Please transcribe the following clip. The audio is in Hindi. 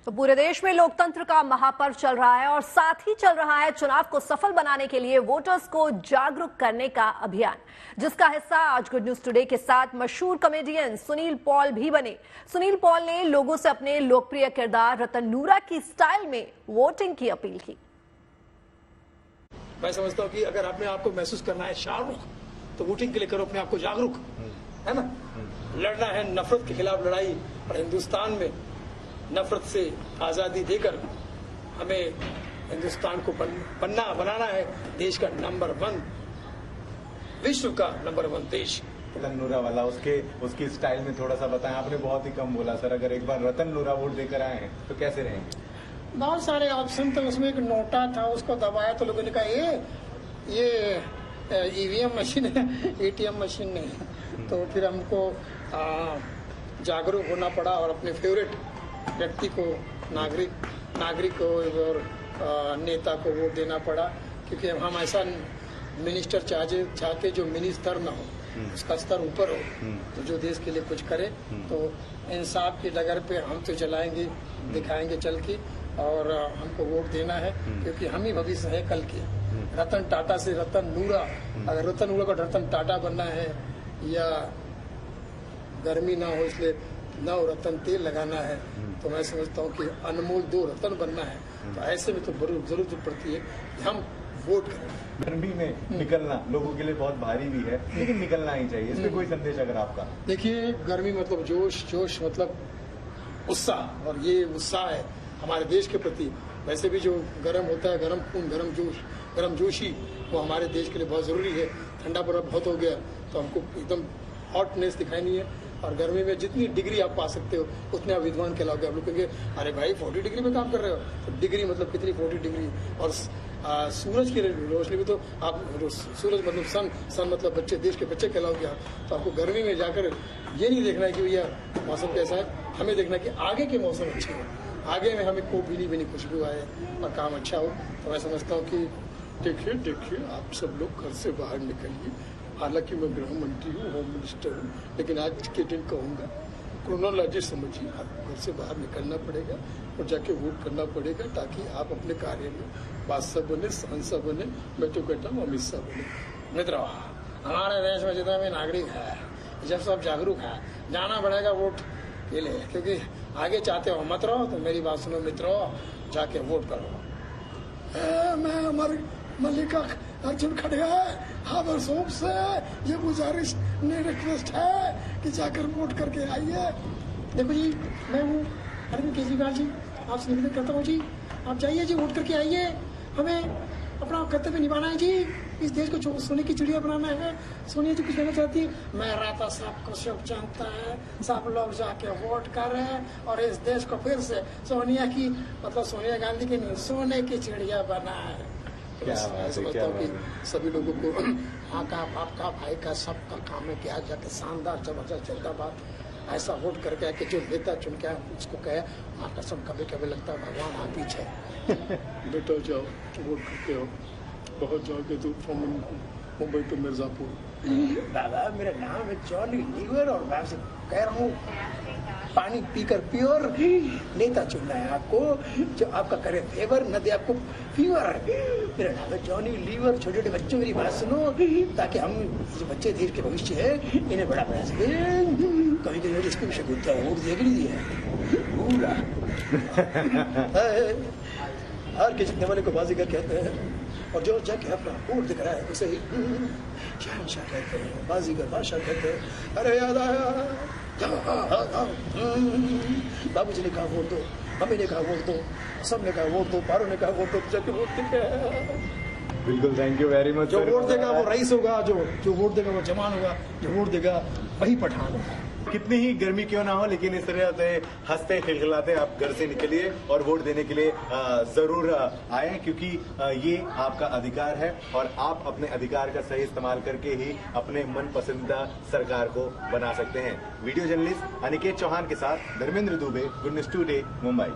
तो पूरे देश में लोकतंत्र का महापर्व चल रहा है और साथ ही चल रहा है चुनाव को सफल बनाने के लिए वोटर्स को जागरूक करने का अभियान, जिसका हिस्सा आज गुड न्यूज टुडे के साथ मशहूर कॉमेडियन सुनील पॉल भी बने। सुनील पॉल ने लोगों से अपने लोकप्रिय किरदार रतन नूरा की स्टाइल में वोटिंग की अपील की। मैं समझता हूँ कि अगर आपने आपको महसूस करना है शाहरुख, तो वोटिंग के लिए करो अपने आप को जागरूक, है ना। लड़ना है नफरत के खिलाफ लड़ाई, और हिंदुस्तान में नफरत से आजादी देकर हमें हिंदुस्तान को पन्ना बनाना है, देश का नंबर 1, विश्व का नंबर 1 देश। रतन नूरा वाला उसकी स्टाइल में थोड़ा सा बताएं। आपने बहुत ही कम बोला सर। अगर एक बार रतन नूरा वोट देकर आए हैं तो कैसे रहेंगे? बहुत सारे ऑप्शन थे, उसमें एक नोटा था, उसको दबाया तो लोगों ने कहा ये ईवीएम मशीन है, एटीएम मशीन नहीं। तो फिर हमको जागरूक होना पड़ा और अपने फेवरेट व्यक्ति को, नागरिक को और नेता को वोट देना पड़ा, क्योंकि हम ऐसा मिनिस्टर चाहते जो मिनी स्तर ना हो, उसका स्तर ऊपर हो, तो जो देश के लिए कुछ करे। तो इंसाफ की डगर पे हम तो चलाएंगे, दिखाएंगे चल के, और हमको वोट देना है, क्योंकि हम ही भविष्य है कल के। रतन टाटा से रतन नूरा, अगर रतन नूरा को रतन टाटा बनना है या गर्मी ना हो इसलिए नौ रतन तेल लगाना है, तो मैं समझता हूँ कि अनमोल 2 रतन बनना है। तो ऐसे में तो जरूरत पड़ती है कि हम वोट करें। गर्मी में निकलना लोगों के लिए बहुत भारी भी है, लेकिन निकलना ही चाहिए। इसमें कोई संदेश अगर आपका? देखिए, गर्मी मतलब जोश मतलब उत्साह, और ये उत्साह है हमारे देश के प्रति। वैसे भी जो गर्म होता है, गर्म खून, गर्म जोशी, वो हमारे देश के लिए बहुत जरूरी है। ठंडा बर्फ बहुत हो गया तो हमको एकदम हॉटनेस दिखानी है, और गर्मी में जितनी डिग्री आप पा सकते हो उतने आप विद्वान कहलाओगे। आप लोग कहेंगे अरे भाई 40 डिग्री में काम कर रहे हो, तो डिग्री मतलब कितनी 40 डिग्री। और सूरज की रोशनी में तो आप, सूरज मतलब सन मतलब बच्चे, देश के बच्चे कहलाओगे आप। तो आपको गर्मी में जाकर ये नहीं देखना है कि भैया मौसम कैसा है, हमें देखना है कि आगे के मौसम अच्छे हो, आगे में हमें को भीनी खुशबू आए और काम अच्छा हो। तो मैं समझता हूँ कि देखिए आप सब लोग घर से बाहर निकलिए। हालांकि मैं गृह मंत्री हूँ, होम मिनिस्टर हूँ, लेकिन आज के दिन कहूँगा क्रोनोलॉजी समझिए। आपको घर से बाहर निकलना पड़ेगा और जाके वोट करना पड़ेगा, ताकि आप अपने कार्य में बादशाह बने, सांसद बने। मैं तो कहता हूँ अमित शाह बने। मित्रों, हमारे देश में जितना भी नागरिक है, जब सब जागरूक है, जाना पड़ेगा वोट के लिए, क्योंकि आगे चाहते हो मत रहो। तो मेरी बात सुनो मित्रों, जाके वोट करो। मैं हमारे मल्लिका अर्जुन खड़गा हाँ बरसों से ये गुजारिश नहीं, रिक्वेस्ट है कि जाकर वोट करके आइए। देखो जी, मैं हूँ अरविंद केजरीवाल जी, आपसे निवेदन करता हूँ जी, आप जाइए जी, वोट करके आइए। हमें अपना कर्तव्य निभाना है जी, इस देश को सोने की चिड़िया बनाना है। सोनिया जी कुछ कहना चाहती है? मेरा तो सबको सब जानता है, सब लोग जाके वोट कर रहे हैं और इस देश को फिर से सोनिया की, मतलब सोनिया गांधी की नहीं, सोने की चिड़िया बना है। मैं समझता हूँ कि सभी लोगों को माँ का, बाप का, भाई का, सबका काम है कि आज जाके शानदार जबरदस्त जिंदाबाद ऐसा वोट करके कि जो नेता चुन के उसको कहे माँ कसम, कभी लगता है भगवान आप पीछे। बेटा जाओ वोट करके आओ, बहुत जाओगे तो फ्रॉम मुंबई टू मिर्जापुर। दादा मेरा नाम है जॉनी लीवर और मैं आपसे कह रहा हूँ पानी पीकर प्योर नेता चुनना है आपको, जो आपका करे फेवर, न दे आपको फीवर। मेरा नाम है जॉनी लीवर। छोटे छोटे बच्चों मेरी बात सुनो, ताकि हम जो बच्चे देश के भविष्य है इन्हें बड़ा बना सके। कभी कभी इसको विषय होता है, वोट देख लीजिए पूरा हर के जीतने वाले को बाजीगर कहते हैं, और जो जाके अपना वोट दिख रहा है उसे ही शहंशाह कहते हैं, बाजीगर बादशाह कहते हैं। अरे याद आया बाबूजी ने कहा वोट दो, मम्मी ने कहा वोट दो, सब ने कहा वोट दो, पारो ने कहा वोट दो, जाके वोट दिखे। बिल्कुल, थैंक यू वेरी मच। जो वोट देगा वो रईस होगा, जो वोट देगा वो जवान होगा, जो वोट देगा वही पठान होगा। कितनी ही गर्मी क्यों ना हो, लेकिन इस तरह से हंसते खिलखिलाते आप घर से निकलिए और वोट देने के लिए जरूर आए, क्योंकि ये आपका अधिकार है और आप अपने अधिकार का सही इस्तेमाल करके ही अपने मन पसंदीदा सरकार को बना सकते हैं। वीडियो जर्नलिस्ट अनिकेत चौहान के साथ Dharmendra Dubey, good news today, Mumbai.